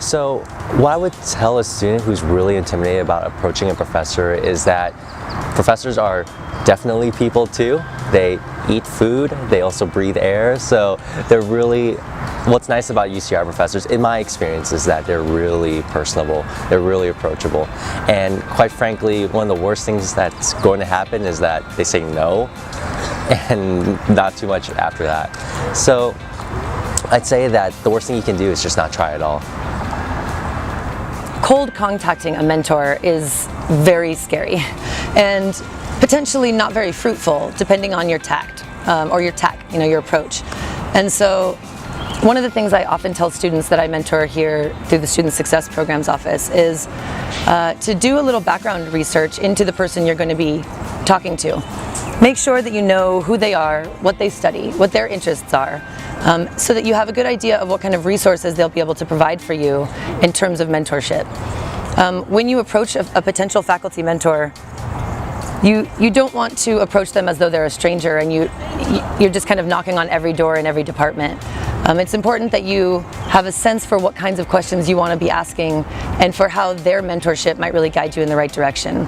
So what I would tell a student who's really intimidated about approaching a professor is that professors are definitely people too. They eat food, they also breathe air, so what's nice about UCR professors, in my experience, is that they're really personable, they're really approachable, and quite frankly, one of the worst things that's going to happen is that they say no, and not too much after that. So I'd say that the worst thing you can do is just not try at all. Cold contacting a mentor is very scary and potentially not very fruitful, depending on your tact or your approach. And so one of the things I often tell students that I mentor here through the Student Success Programs office is to do a little background research into the person you're going to be talking to. Make sure that you know who they are, what they study, what their interests are, so that you have a good idea of what kind of resources they'll be able to provide for you in terms of mentorship. When you approach a potential faculty mentor, you don't want to approach them as though they're a stranger and you're just kind of knocking on every door in every department. It's important that you have a sense for what kinds of questions you want to be asking and for how their mentorship might really guide you in the right direction.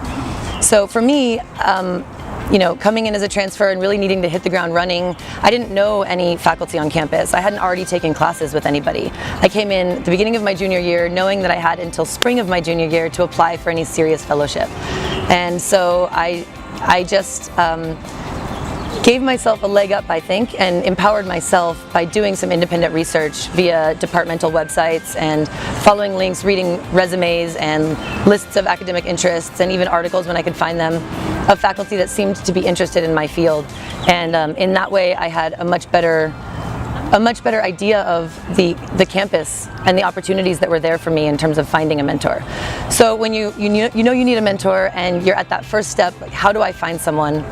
So for me, coming in as a transfer and really needing to hit the ground running, I didn't know any faculty on campus. I hadn't already taken classes with anybody. I came in at the beginning of my junior year knowing that I had until spring of my junior year to apply for any serious fellowship. And so I just gave myself a leg up, I think, and empowered myself by doing some independent research via departmental websites and following links, reading resumes and lists of academic interests and even articles when I could find them of faculty that seemed to be interested in my field. And in that way I had a much better idea of the campus and the opportunities that were there for me in terms of finding a mentor. So when you know you need a mentor and you're at that first step, like how do I find someone?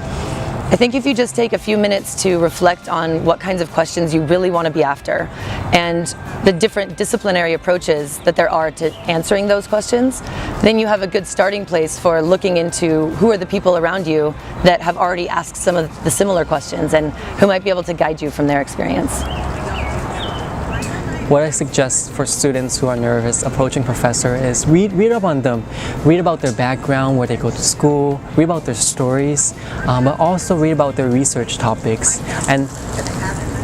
I think if you just take a few minutes to reflect on what kinds of questions you really want to be after and the different disciplinary approaches that there are to answering those questions, then you have a good starting place for looking into who are the people around you that have already asked some of the similar questions and who might be able to guide you from their experience. What I suggest for students who are nervous approaching professor is read up on them, read about their background, where they go to school, read about their stories, but also read about their research topics. And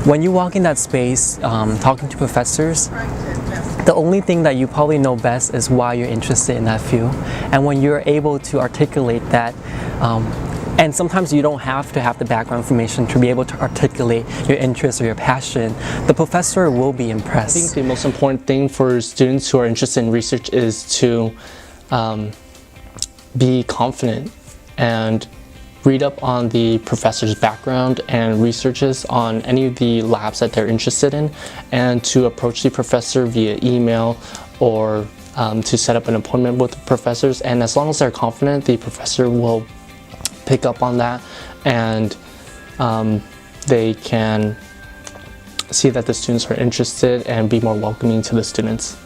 when you walk in that space talking to professors, the only thing that you probably know best is why you're interested in that field. And when you're able to articulate that, and sometimes you don't have to have the background information to be able to articulate your interest or your passion, the professor will be impressed. I think the most important thing for students who are interested in research is to be confident and read up on the professor's background and researches on any of the labs that they're interested in, and to approach the professor via email or to set up an appointment with the professors. And as long as they're confident, the professor will pick up on that, and they can see that the students are interested and be more welcoming to the students.